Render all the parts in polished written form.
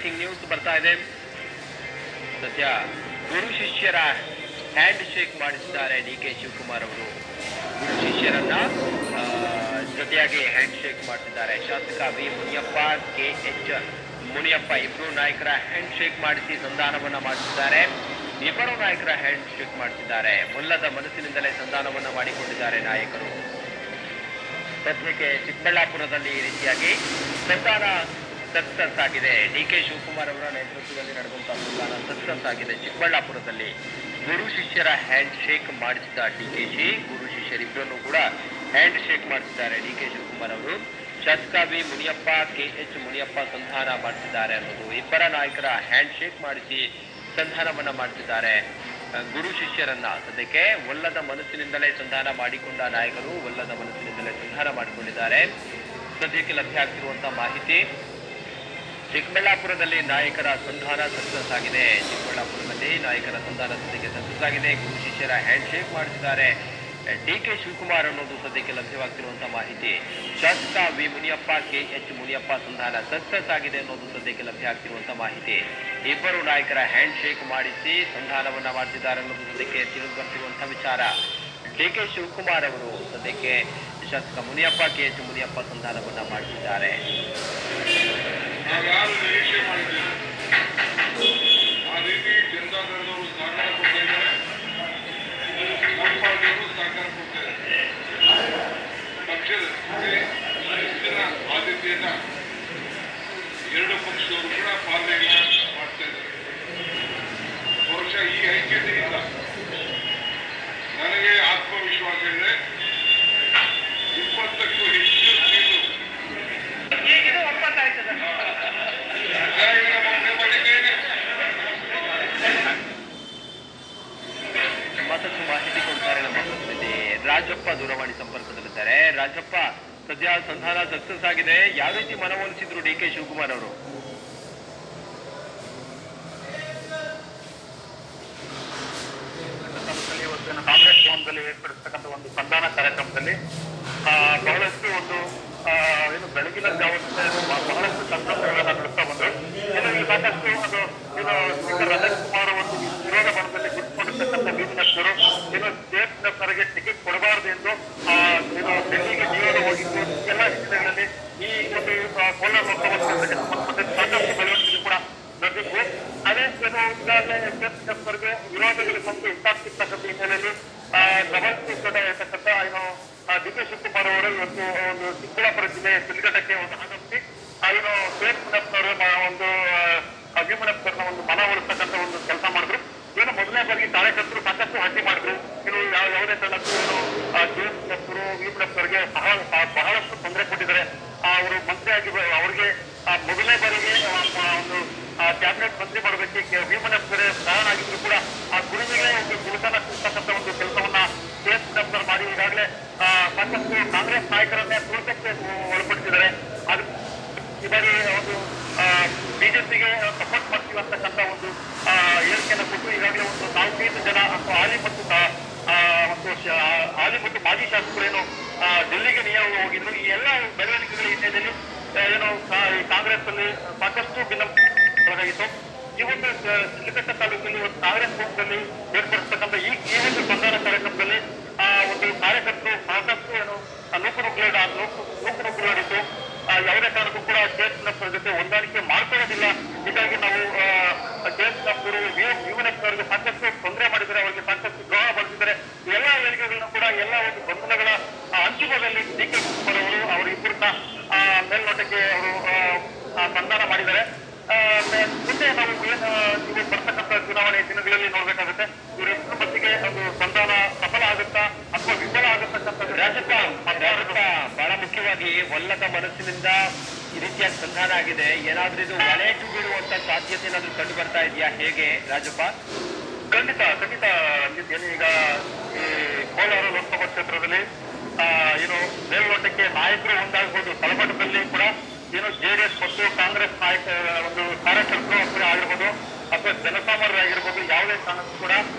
Breaking news ಬರ್ತಾ ಇದೆ. ಸದ್ಯ ಗುರು ಶಿಷ್ಯರ ಹ್ಯಾಂಡ್ ಶೇಕ್ ಮಾಡಿಸಿದ್ದಾರೆ ಡಿ ಕೆ ಶಿವಕುಮಾರ್ ಅವರು. ಗುರು ಶಿಷ್ಯರನ್ನ ಜೊತೆಯಾಗಿ ಹ್ಯಾಂಡ್ ಶೇಕ್ ಮಾಡಿಸಿದ್ದಾರೆ. ಶಾಸಕ V Muniyappa, K H Muniyappa ಇಬ್ಬರು ನಾಯಕರ ಹ್ಯಾಂಡ್ ಶೇಕ್ ಮಾಡಿಸಿ ಸಂಧಾನವನ್ನ ಮಾಡಿಸಿದ್ದಾರೆ. ಇಬ್ಬರು ನಾಯಕರ ಹ್ಯಾಂಡ್ ಶೇಕ್ ಮಾಡಿಸಿದ್ದಾರೆ. ಮುಲ್ಲದ ಮನಸ್ಸಿನಿಂದಲೇ ಸಂಧಾನವನ್ನ ಮಾಡಿಕೊಂಡಿದ್ದಾರೆ ನಾಯಕರು. ಸದ್ಯಕ್ಕೆ ಚಿಕ್ಕಬಳ್ಳಾಪುರದಲ್ಲಿ ಈ ರೀತಿಯಾಗಿ ಸಂಧಾನ ಸಕ್ಸಸ್ ಆಗಿದೆ. ಡಿ ಕೆ ಶಿವಕುಮಾರ್ ಅವರ ನೇತೃತ್ವದಲ್ಲಿ ನಡೆದಂತಹ ಸಂಧಾನ ಸಕ್ಸಸ್ ಆಗಿದೆ. ಚಿಕ್ಕಬಳ್ಳಾಪುರದಲ್ಲಿ ಗುರು ಶಿಷ್ಯರ ಹ್ಯಾಂಡ್ ಶೇಕ್ ಮಾಡಿಸಿದ ಡಿಕೆಶಿ, ಗುರು ಶಿಷ್ಯರಿಬ್ಬರನ್ನು ಕೂಡ ಹ್ಯಾಂಡ್ ಶೇಕ್ ಮಾಡಿಸಿದ್ದಾರೆ ಡಿ ಕೆ ಶಿವಕುಮಾರ್ ಅವರು. ಶಾಸಕ V Muniyappa, K H Muniyappa ಸಂಧಾನ ಮಾಡಿಸಿದ್ದಾರೆ ಅನ್ನೋದು. ಇಬ್ಬರ ನಾಯಕರ ಹ್ಯಾಂಡ್ ಶೇಕ್ ಮಾಡಿಸಿ ಸಂಧಾನವನ್ನ ಮಾಡಿಸಿದ್ದಾರೆ ಗುರು ಶಿಷ್ಯರನ್ನ. ಸದ್ಯಕ್ಕೆ ಒಲ್ಲದ ಮನಸ್ಸಿನಿಂದಲೇ ಸಂಧಾನ ಮಾಡಿಕೊಂಡ ನಾಯಕರು ಒಲ್ಲದ ಮನಸ್ಸಿನಿಂದಲೇ ಸಂಧಾನ ಮಾಡಿಕೊಂಡಿದ್ದಾರೆ. ಸದ್ಯಕ್ಕೆ ಲಭ್ಯ ಆಗ್ತಿರುವಂತಹ ಮಾಹಿತಿ, ಚಿಕ್ಕಬಳ್ಳಾಪುರದಲ್ಲಿ ನಾಯಕರ ಸಂಧಾನ ಸಕ್ಸಸ್ ಆಗಿದೆ. ಚಿಕ್ಕಬಳ್ಳಾಪುರದಲ್ಲಿ ನಾಯಕರ ಸಂಧಾನ ಸದ್ಯಕ್ಕೆ ಸಕ್ಸಸ್ ಆಗಿದೆ. ಗುರು ಶಿಷ್ಯರ ಹ್ಯಾಂಡ್ ಶೇಕ್ ಮಾಡಿಸಿದ್ದಾರೆ ಡಿ ಕೆ ಶಿವಕುಮಾರ್ ಅನ್ನೋದು ಸದ್ಯಕ್ಕೆ ಲಭ್ಯವಾಗ್ತಿರುವಂತಹ ಮಾಹಿತಿ. ಶಾಸಕ V Muniyappa, K H Muniyappa ಸಂಧಾನ ಸಕ್ಸಸ್ ಆಗಿದೆ ಅನ್ನೋದು ಸದ್ಯಕ್ಕೆ ಲಭ್ಯ ಆಗ್ತಿರುವಂತಹ ಮಾಹಿತಿ. ಇಬ್ಬರು ನಾಯಕರ ಹ್ಯಾಂಡ್ ಶೇಕ್ ಮಾಡಿಸಿ ಸಂಧಾನವನ್ನ ಮಾಡ್ತಿದ್ದಾರೆ ಅನ್ನೋದು ಸದ್ಯಕ್ಕೆ ತಿಳಿದು ಬರ್ತಿರುವಂತಹ ವಿಚಾರ. ಡಿ ಕೆ ಶಿವಕುಮಾರ್ ಅವರು ಸದ್ಯಕ್ಕೆ ಶಾಸಕ ಮುನಿಯಪ್ಪ, ಕೆ ಎಚ್ ಮುನಿಯಪ್ಪ ಸಂಧಾನವನ್ನ ಮಾಡಿಸಿದ್ದಾರೆ. ಆದ್ಯತೆಯನ್ನ ಎರಡು ಪಕ್ಷದವರು ಕೂಡ ಪಾಲನೆ ಮಾಡ್ತಾ ಇದ್ದಾರೆ. ಬಹುಶಃ ಈ ಐಕ್ಯತೆಯಿಂದ ನನಗೆ ಆತ್ಮವಿಶ್ವಾಸ ಇದೆ. 20ಕ್ಕೂ ಹೆಚ್ಚು ಸೀಟು ಮತ್ತಷ್ಟು ಮಾಹಿತಿ ಕೊಡ್ತಾರೆ ನಮ್ಮ ಪ್ರತಿನಿಧಿ ರಾಜಪ್ಪ ದೂರವಾಣಿ ಸಂಪರ್ಕದಲ್ಲಿದ್ದಾರೆ. ರಾಜಪ್ಪ, ಸದ್ಯ ಸಂಧಾನ ಸಕ್ಸಸ್ ಆಗಿದೆ. ಯಾವ ರೀತಿ ಮನವೊಲಿಸಿದ್ರು ಡಿ ಕೆ ಶಿವಕುಮಾರ್ ಅವರು? ಕಾಂಗ್ರೆಸ್ ಭವನದಲ್ಲಿ ಏರ್ಪಡಿಸತಕ್ಕಂಥ ಒಂದು ಸಂಧಾನ ಕಾರ್ಯಕ್ರಮದಲ್ಲಿ ಬಹಳಷ್ಟು ಒಂದು ಏನು ಬೆಳಗಿನ ಜಾವದಿಂದ ಬಹಳಷ್ಟು ಸಂತೋಷಗಳನ್ನು ನಡೆಸ್ತಾ ಬಂದರು. ಈ ಸಾಕಷ್ಟು ಅದು ಏನು ಸ್ಪೀಕರ್ ರಮೇಶ್ ಕುಮಾರ್ ಒಂದು ವಿರೋಧ ಬಣದಲ್ಲಿ ಗುರುತಿಸಿಕೊಂಡಿರ್ತಕ್ಕಂಥ ಬಿಜೆಪಿಯವರು ಏನು ಜೆಡಿಎಸ್ನವರಿಗೆ ಟಿಕೆಟ್ ಕೊಡಬಾರದು ಎಂದು ಏನು ಡೆಲ್ಲಿಗೆ ನಿಯೋಗ ಹೋಗಿದ್ದು. ಎಲ್ಲ ಹಿನ್ನೆಲೆಗಳಲ್ಲಿ ಈ ಒಂದು ಕೋಲಾರ ಲೋಕಸಭಾ ಸಾಕಷ್ಟು ಬೆಳವಣಿಗೆ ಕೂಡ ನಡೆದಿತ್ತು. ಅದೇ ಏನು ಈಗಾಗಲೇ ಜೆಡಿಎಸ್ನವರಿಗೆ ವಿರೋಧಗಳು ಬಂದು ಉಂಟಾಗ್ತಿರ್ತಕ್ಕಂಥ ಹಿನ್ನೆಲೆಯಲ್ಲಿ ಇರ್ತಕ್ಕಂಥ ಏನು ಡಿ ಕೆ ಶಿವಕುಮಾರ್ ಅವರು ಇವತ್ತು ಒಂದು ಚಿಕ್ಕಬಳ್ಳಾಪುರ ಜಿಲ್ಲೆಯ ಸಿಲ್ಗಟ್ಟಕ್ಕೆ ಒಂದು ಆಗಮಿಸಿ ಏನು ಶೇಖ್ ಮುನಿಯಪ್ಪನವರು ಒಂದು ಅಭಿಮನಪ್ಪರನ್ನ ಒಂದು ಮನವೊಲಿಸ್ತಕ್ಕಂಥ ಒಂದು ಕೆಲಸ ಮಾಡಿದ್ರು. ಏನು ಮೊದಲನೇ ಬಾರಿಗೆ ಕಾರ್ಯಕರ್ತರು ಸಾಕಷ್ಟು ಹಟ್ಟಿ ಮಾಡಿದ್ರು. ಇನ್ನು ಯಾವುದೇ ಕಾರಣಕ್ಕೂ ಏನು ಜೆಡಿಎಸ್ನವರು ವಿಮನಪ್ಪರಿಗೆ ಬಹಳಷ್ಟು ತೊಂದರೆ ಕೊಟ್ಟಿದ್ದಾರೆ. ಅವರು ಮಂತ್ರಿ ಆಗಿ ಅವರಿಗೆ ಮೊದಲನೇ ಬಾರಿಗೆ ಒಂದು ಕ್ಯಾಬಿನೆಟ್ ಮಂತ್ರಿ ಮಾಡೋದಕ್ಕೆ ವಿಮನಪ್ಪರೇ ಕಾರಣ ಆಗಿದ್ರು ಕೂಡ ಆ ಗುರುವಿಗೆ ಒಂದು ಗುರುತನ ಸಿಗ್ತಕ್ಕಂಥ ಒಂದು ಕೆಲಸವನ್ನ ಜೆಡಿಎಸ್ ಮಾಡಿ ಈಗಾಗಲೇ ಸಾಕಷ್ಟು ಕಾಂಗ್ರೆಸ್ ನಾಯಕರನ್ನೇ ತುಳಿತಕ್ಕೆ ಒಳಪಡಿಸಿದ್ದಾರೆ. ಅದು ಈ ಬಾರಿ ಒಂದು ಬಿಜೆಪಿಗೆ ಸಪೋರ್ಟ್ ಮಾಡ್ತೀವಿ ಅಂತಕ್ಕಂಥ ಒಂದು ಹೇಳಿಕೆಯನ್ನು ಕೊಟ್ಟು ಈಗಾಗಲೇ ಒಂದು 4-5 ಜನ ಹಾಲಿ ಮತ್ತು ಮಾಜಿ ಶಾಸಕರೇನು ಡೆಲ್ಲಿಗೆ ನಿಯೋಗ ಹೋಗಿದ್ರು. ಈ ಎಲ್ಲ ಬೆಳವಣಿಗೆಗಳ ಹಿನ್ನೆಲೆಯಲ್ಲಿ ಏನು ಕಾಂಗ್ರೆಸ್ ಅಲ್ಲಿ ಸಾಕಷ್ಟು ಭಿನ್ನವಾಗಿತ್ತು. ಈ ಒಂದು ಸಿಲ್ಗಟ್ಟ ತಾಲೂಕಲ್ಲಿ ಒಂದು ಕಾಂಗ್ರೆಸ್ ಪಕ್ಷದಲ್ಲಿ ಏರ್ಪಡಿಸತಕ್ಕಂಥ ಈ ಒಂದು ಸಂಧಾನ ಕಾರ್ಯಕ್ರಮದಲ್ಲಿ ಒಂದು ಕಾರ್ಯಕರ್ತರು ಸಾಕಷ್ಟು ಏನು ನೂಕುನುಗ್ಗಲಾಡಿದ್ದು. ಯಾವುದೇ ಕಾರಣಕ್ಕೂ ಕೂಡ ಜೆಡಿಎಸ್ನವರ ಜೊತೆ ಹೊಂದಾಣಿಕೆ ಮಾಡ್ಕೊಳ್ಳೋದಿಲ್ಲ. ಹೀಗಾಗಿ ನಾವು ಜೆಡಿಎಸ್ನವರು ವಿಮನಪ್ಪನವರಿಗೆ ಸಾಕಷ್ಟು ತೊಂದರೆ ಮಾಡಿದ್ದಾರೆ, ಅವರಿಗೆ ಸಾಕಷ್ಟು ದ್ರೋಹ ಬಳಸಿದ್ದಾರೆ. ಎಲ್ಲ ಹೇಳಿಕೆಗಳನ್ನು ಕೂಡ ಎಲ್ಲ ಒಂದು ಗೊಂದಲಗಳ ಅಂತಿಮದಲ್ಲಿ ಡಿ ಕೆ ಶಿವಕುಮಾರ್ ಅವರು ಅವರಿಬ್ಬರನ್ನ ಮೇಲ್ನೋಟಕ್ಕೆ ಅವರು ಸಂಧಾನ ಮಾಡಿದ್ದಾರೆ. ಮುಂದೆ ನಾವು ಇವು ಬರ್ತಕ್ಕಂಥ ಚುನಾವಣೆ ದಿನಗಳಲ್ಲಿ ನೋಡ್ಬೇಕಾಗುತ್ತೆ ಇವರೆಷ್ಟರ ಮಟ್ಟಿಗೆ ಒಂದು ಸಂಧಾನ ಸಫಲ ಆಗುತ್ತಾ ಅಥವಾ ವಿಫಲ ಆಗತಕ್ಕಂಥದ್ದು. ಬಹಳ ಮುಖ್ಯವಾಗಿ ಒಲ್ಲದ ಮನಸ್ಸಿನಿಂದ ಈ ರೀತಿಯಾದ ಸಂಧಾನ ಆಗಿದೆ. ಏನಾದ್ರೂ ಇದು ಒಲೆಟು ಬೀಳುವಂತ ಸಾಧ್ಯತೆ ಏನಾದ್ರೂ ಕಂಡು ಬರ್ತಾ ಇದೆಯಾ? ಹೇಗೆ ರಾಜಪ್ಪ? ಖಂಡಿತ ಏನು ಈಗ ಈ ಕೋಲಾರ ಲೋಕಸಭಾ ಕ್ಷೇತ್ರದಲ್ಲಿ ಏನು ಮೇಲ್ನೋಟಕ್ಕೆ ನಾಯಕರು ಒಂದಾಗಬಹುದು. ತಳಮಟ್ಟದಲ್ಲಿ ಕೂಡ ಏನು ಜೆಡಿಎಸ್ ಮತ್ತು ಕಾಂಗ್ರೆಸ್ ನಾಯಕ ಒಂದು ಕಾರ್ಯಕರ್ತರು ಆಗಿರ್ಬೋದು ಅಥವಾ ಜನಸಾಮಾನ್ಯರಾಗಿರ್ಬೋದು, ಯಾವುದೇ ಕಾರಣಕ್ಕೂ ಕೂಡ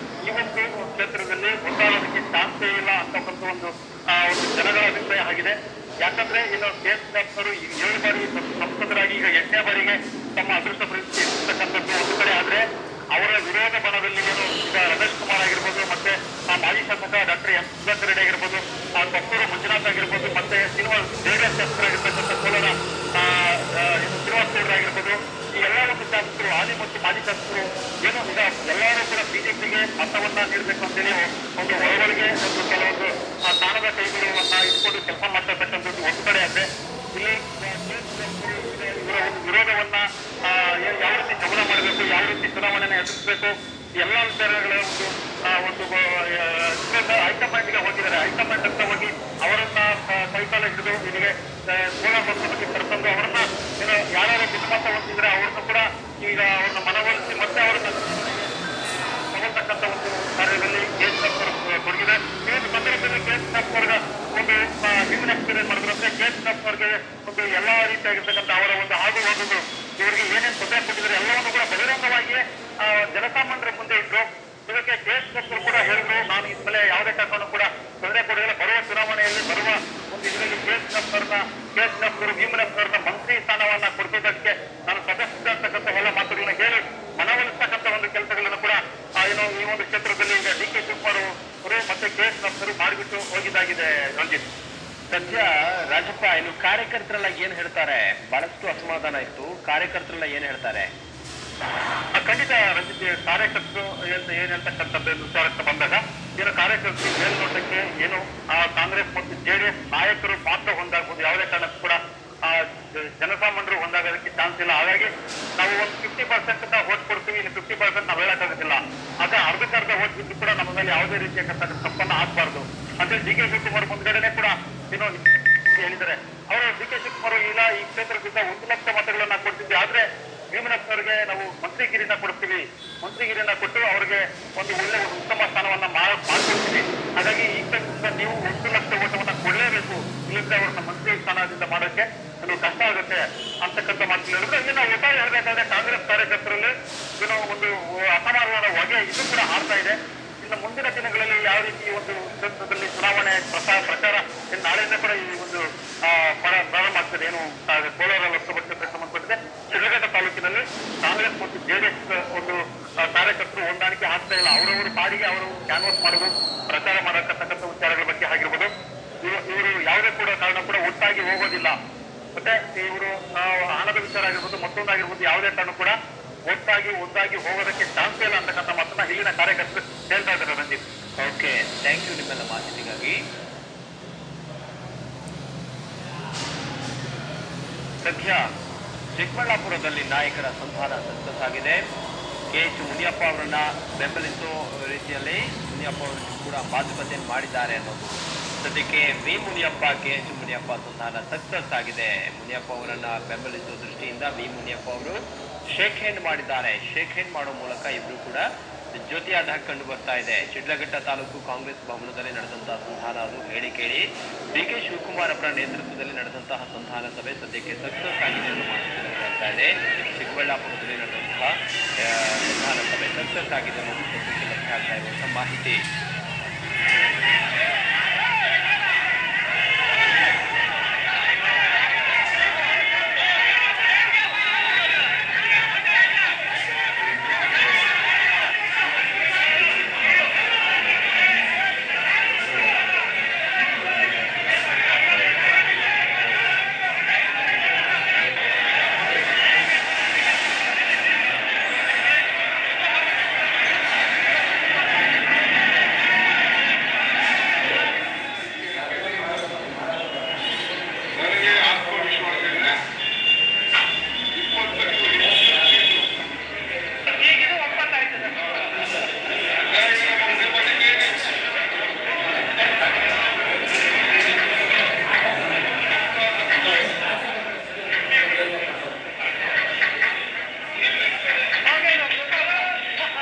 ಈ ಒಂದು ಕ್ಷೇತ್ರದಲ್ಲಿ ಒಂದಾಗೋದಕ್ಕೆ ಚಾನ್ಸೇ ಇಲ್ಲ ಅಂತಕ್ಕಂಥ ಒಂದು ಜನಗಳ ಅಭಿಪ್ರಾಯ ಆಗಿದೆ. ಯಾಕಂದ್ರೆ ಇನ್ನು KSNರು 7 ಬಾರಿ ಸಂಸದರಾಗಿ ಈಗ 8ನೇ ಬಾರಿಗೆ ತಮ್ಮ ಅದೃಷ್ಟ ಪರೀಕ್ಷಿರ್ತಕ್ಕಂಥದ್ದು ಒಂದು ಕಡೆ ಆದ್ರೆ ಅವರ ವಿರೋಧ ಬಣದಲ್ಲಿ ಏನು ಈಗ ರಮೇಶ್ ಕುಮಾರ್ ಆಗಿರ್ಬೋದು, ಮತ್ತೆ ಮಾಜಿ ಶಾಸಕ ಡಾಕ್ಟರ್ ಎಂ ಸುಧಾಕರ್ ರೆಡ್ಡಿ ಆಗಿರ್ಬೋದು, ಕೊಪ್ಪೂರು ಮಂಜುನಾಥ್ ಆಗಿರ್ಬೋದು, ಮತ್ತೆ JDS ಶಾಸಕರಾಗಿರ್ತಕ್ಕಂಥ ಕೋಲಾರ ಶ್ರೀನಿವಾಸ ಗೌಡ್ರ ಆಗಿರ್ಬೋದು, ಈ ಎಲ್ಲ ಒಂದು ಶಾಸಕರು ಹಾಲಿ ಮತ್ತು ಮಾಜಿ ಶಾಸಕರು ಏನು ಈಗ ಎಲ್ಲರೂ ಕೂಡ ಬಿಜೆಪಿಗೆ ಮತವನ್ನ ನೀಡಬೇಕು ಅಂತೇಳಿ ಒಂದು ಒಳಗೊಳಗೆ ಒಂದು ಕೆಲವೊಂದು ತಾಣದ ಕೈಗುರುವನ್ನ ಇಟ್ಕೊಂಡು ಕೆಲಸ ಮಾಡ್ತಕ್ಕಂಥದ್ದು ಒಂದು ಕಡೆ ಆದ್ರೆ ಇಲ್ಲಿ ಇವರ ಒಂದು ವಿರೋಧವನ್ನ ಯಾವ ರೀತಿ ಗಮನ ಮಾಡಬೇಕು, ಯಾವ ರೀತಿ ಚುನಾವಣೆಯನ್ನು ಎದುರಿಸಬೇಕು, ಎಲ್ಲ ವಿಚಾರಗಳ ಒಂದು ಹೈಕಮಾಂಡ್ಗೆ ಹೋಗಿದ್ದಾರೆ. ಹೈಕಮಾಂಡ್ ಅಂತ ಹೋಗಿ ಅವರನ್ನ ಕೈಕಾಲ ಹಿಡಿದು ಇಲ್ಲಿಗೆ ಕೋಲಾರ ಬಗ್ಗೆ ಕರೆತಂದು ಅವರನ್ನ ಏನು ಯಾರ್ಯಾರು ಭಿನ್ನಮತ ಹೊಂದಿದ್ರೆ ಅವ್ರನ್ನ ಕೂಡ ಈಗ ಅವ್ರನ್ನ ಮನವೊಲಿಸಿ ಮತ್ತೆ ಅವರನ್ನ ತಗೊಳ್ತಕ್ಕಂಥ ಒಂದು ಕಾರ್ಯದಲ್ಲಿ KSNರು ತೊಡಗಿದೆ. ಈ ಒಂದು ಸಂದರ್ಭದಲ್ಲಿ KSNವರ್ಗ ಒಂದು ಹ್ಯೂಮನ್ ಎಕ್ಸ್ಪೀರಿಯನ್ಸ್ ಮಾಡಿದ್ರಂತೆ KSNವರ್ಗೆ ಒಂದು ಎಲ್ಲಾ ರೀತಿಯಾಗಿರ್ತಕ್ಕಂಥ ಅವರ ಒಂದು ಆಗು ಹೋಗುದು ಇವರಿಗೆ ಏನೇನು ತೊಂದರೆ ಕೊಟ್ಟಿದ್ದಾರೆ ಎಲ್ಲವನ್ನು ಕೂಡ ಬಹಿರಂಗವಾಗಿ ಜನಸಾಮಾನ್ಯರ ಮುಂದೆ ಇಟ್ಟರು. ಇದಕ್ಕೆ KSNರು ಕೂಡ ಹೇಳಿದ್ರು, ನಾನು ಇನ್ಮೇಲೆ ಯಾವುದೇ ಕಾರಣಕ್ಕೂ ಕೂಡ ತೊಂದರೆ ಕೊಡೋದಿಲ್ಲ, ಬರುವ ಚುನಾವಣೆಯಲ್ಲಿ ಬರುವ ಒಂದು ಇದರಲ್ಲಿ KSNರು ಹ್ಯೂಮನ್ ಮಂತ್ರಿ ಸ್ಥಾನವನ್ನ ಕೊಡಿಸೋದಕ್ಕೆ ನಾನು ಸದಸ್ಯ ಅಂತಕ್ಕಂಥ ಎಲ್ಲ ಮಾತುಗಳನ್ನ ಹೇಳಿ ಮನವೊಲಿಸ್ತಕ್ಕಂಥ ಒಂದು ಕೆಲಸಗಳನ್ನು ಕೂಡ ಏನು ಈ ಒಂದು ಕ್ಷೇತ್ರದಲ್ಲಿ ಈಗ DK ಶಿವಕುಮಾರ್ ಅವರು ಮತ್ತೆ KSNರು ಮಾಡಿಬಿಟ್ಟು ಹೋಗಿದ್ದಾಗಿದೆ. ರಂಜಿತ್, ಸದ್ಯ ರಾಜಪ್ಪ, ಇನ್ನು ಕಾರ್ಯಕರ್ತರೆಲ್ಲ ಏನ್ ಹೇಳ್ತಾರೆ? ಬಹಳಷ್ಟು ಅಸಮಾಧಾನ ಇತ್ತು. ಕಾರ್ಯಕರ್ತರೆಲ್ಲ ಏನ್ ಹೇಳ್ತಾರೆ? ಖಂಡಿತ ರಂಜಿತ್, ಕಾರ್ಯಕರ್ತರು ಏನ್ ಹೇಳ್ತಕ್ಕಂಥದ್ದು ವಿಚಾರಕ್ಕೆ ಬಂದಾಗ ಏನು ಕಾರ್ಯಕರ್ತರು ಮೇಲ್ನೋಟಕ್ಕೆ ಏನು ಕಾಂಗ್ರೆಸ್ ಮತ್ತು JDS ನಾಯಕರು ಮಾತ್ರ ಹೊಂದಾಗಬಹುದು, ಯಾವುದೇ ಕಾರಣಕ್ಕೂ ಕೂಡ ಜನಸಾಮಾನ್ಯರು ಹೊಂದಾಗೋದಕ್ಕೆ ಚಾನ್ಸ್ ಇಲ್ಲ. ಹಾಗಾಗಿ ನಾವು ಒಂದು 50% ವೋಟ್ ಕೊಡ್ತೀವಿ, ಇಲ್ಲಿ 50% ನಾವು ಹೇಳಕ್ಕಾಗೋದಿಲ್ಲ. ಆಗ ಅರ್ಧಕ್ಕರ್ಧ ವೋಟ್ ಬಿದ್ದು ಕೂಡ ನಮ್ಮ ಮೇಲೆ ಯಾವುದೇ ರೀತಿಯ ತಪ್ಪನ್ನ ಆಗ್ಬಾರ್ದು ಅಂದ್ರೆ DK ಶಿವಕುಮಾರ್ ಮುಂದ್ಗಡೆನೆ ಕೂಡ ಏನು ಹೇಳಿದ್ದಾರೆ. ಅವರು DK ಶಿವಕುಮಾರ್ ಇಲ್ಲ ಈ ಕ್ಷೇತ್ರದಿಂದ 1 ಲಕ್ಷ ಮತಗಳನ್ನ ಕೊಡ್ತಿದ್ವಿ, ಆದ್ರೆ ಭೀಮನಪ್ಪನವರಿಗೆ ನಾವು ಮಂತ್ರಿಗಿರಿನ ಕೊಡ್ತೀವಿ, ಮಂತ್ರಿಗಿರಿನ ಕೊಟ್ಟು ಅವರಿಗೆ ಒಂದು ಒಳ್ಳೆ ಉತ್ತಮ ಸ್ಥಾನವನ್ನ ಮಾಡ್ಕೊಡ್ತೀವಿ. ಹಾಗಾಗಿ ಈ ಕ್ಷೇತ್ರದಿಂದ ನೀವು 1 ಲಕ್ಷ ಓಟವನ್ನ ಕೊಡಲೇಬೇಕು, ಇಲ್ಲದ್ರೆ ಅವ್ರನ್ನ ಮಂತ್ರಿ ಸ್ಥಾನದಿಂದ ಮಾಡೋಕ್ಕೆ ಕೆಲವು ಕಷ್ಟ ಆಗುತ್ತೆ ಅಂತಕ್ಕಂಥ ಮಾತು ಹೇಳಿದ್ರೆ ಇಲ್ಲಿ ನಾವು ಒಟ್ಟಾರೆ ಹೇಳ್ಬೇಕಾದ್ರೆ ಕಾಂಗ್ರೆಸ್ ಕಾರ್ಯಕರ್ತರಲ್ಲಿ ಏನೋ ಒಂದು ಅಸಮಾಧಾನದ ಹೊಗೆ ಇದು ಕೂಡ ಹಾರ್ತಾ ಇದೆ. ಇನ್ನು ಮುಂದಿನ ದಿನಗಳಲ್ಲಿ ಯಾವ ರೀತಿ ಒಂದು ಕ್ಷೇತ್ರದಲ್ಲಿ ಚುನಾವಣೆ ಪ್ರಚಾರ ನಾಳೆಯಿಂದ ಕೂಡ ಈ ಒಂದು ಪ್ರಾರಂಭ ಆಗ್ತದೆ. ಏನು ಕೋಲಾರ ಲೋಕಸಭಾ ಕ್ಷೇತ್ರಕ್ಕೆ ಸಂಬಂಧಪಟ್ಟಿದೆ ಶಿಡ್ಲಘಟ್ಟ ತಾಲೂಕಿನಲ್ಲಿ ಕಾಂಗ್ರೆಸ್ ಮತ್ತು JDS ಒಂದು ಕಾರ್ಯಕರ್ತರು ಹೊಂದಾಣಿಕೆ ಆಗ್ತಾ ಇಲ್ಲ. ಅವರವರು ಪಾಡಿಗೆ ಅವರು ಕ್ಯಾನ್ವಾಸ್ ಮಾಡೋದು, ಪ್ರಚಾರ ಮಾಡತಕ್ಕಂಥ ವಿಚಾರಗಳ ಬಗ್ಗೆ ಆಗಿರ್ಬೋದು. ಇವರು ಯಾವುದೇ ಕೂಡ ಕಾರಣ ಕೂಡ ಒಟ್ಟಾಗಿ ಹೋಗೋದಿಲ್ಲ. ಮತ್ತೆ ಇವರು ಹಣದ ವಿಚಾರ ಆಗಿರ್ಬೋದು, ಮತ್ತೊಂದಾಗಿರ್ಬೋದು, ಯಾವುದೇ ಕಾರಣ ಕೂಡ ಒಟ್ಟಾಗಿ ಒಂದಾಗಿ ಹೋಗೋದಕ್ಕೆ ಚಾನ್ಸ್ ಇಲ್ಲ ಅಂತಕ್ಕಂಥ ಮಾತನ್ನ ಇಲ್ಲಿನ ಕಾರ್ಯಕರ್ತರು ಹೇಳ್ತಾ ಇದ್ದಾರೆ. ರಂಜಿತ್, ಓಕೆ, ಥ್ಯಾಂಕ್ ಯು ನಿಮ್ಮೆಲ್ಲ ಮಾಹಿತಿಗಾಗಿ. ಸದ್ಯ ಚಿಕ್ಕಬಳ್ಳಾಪುರದಲ್ಲಿ ನಾಯಕರ ಸಂಧಾನ ಸಕ್ಸಸ್ ಆಗಿದೆ. KH ಮುನಿಯಪ್ಪ ಅವರನ್ನ ಬೆಂಬಲಿಸೋ ರೀತಿಯಲ್ಲಿ ಮುನಿಯಪ್ಪ ಅವರು ಕೂಡ ಮಾತುಕತೆ ಮಾಡಿದ್ದಾರೆ ಅನ್ನೋದು. ಸದ್ಯಕ್ಕೆ ವಿ ಮುನಿಯಪ್ಪ KH ಮುನಿಯಪ್ಪ ಸಂಧಾನ ಸಕ್ಸಸ್ ಆಗಿದೆ. ಮುನಿಯಪ್ಪ ಅವರನ್ನ ಬೆಂಬಲಿಸುವ ದೃಷ್ಟಿಯಿಂದ ವಿ ಮುನಿಯಪ್ಪ ಅವರು ಶೇಕ್ ಹ್ಯಾಂಡ್ ಮಾಡಿದ್ದಾರೆ. ಶೇಕ್ ಹ್ಯಾಂಡ್ ಮಾಡೋ ಮೂಲಕ ಇಬ್ರು ಕೂಡ ಜೊತೆಯಾದ ಕಂಡು ಬರ್ತಾ ಇದೆ. ಶಿಡ್ಲಘಟ್ಟ ತಾಲೂಕು ಕಾಂಗ್ರೆಸ್ ಭವನದಲ್ಲಿ ನಡೆದಂತಹ ಸಂಧಾನ ಅದು ಹೇಳಿ ಕೇಳಿ DK ಶಿವಕುಮಾರ್ ಅವರ ನೇತೃತ್ವದಲ್ಲಿ ನಡೆದಂತಹ ಸಂಧಾನ ಸಭೆ ಸದ್ಯಕ್ಕೆ ಸಕ್ಸಸ್ ಆಗಿದೆ ಅನ್ನೋ ಮಾಹಿತಿ ಹೇಳ್ತಾ ಇದೆ. ಚಿಕ್ಕಬಳ್ಳಾಪುರದಲ್ಲಿ ನಡೆದಂತಹ ಸಂಧಾನ ಸಭೆ ಸಕ್ಸಸ್ ಆಗಿದೆ ಅನ್ನೋದು ಸದ್ಯಕ್ಕೆ ಲಭ್ಯ ಆಗ್ತಾ ಇರುವಂತಹ ಮಾಹಿತಿ.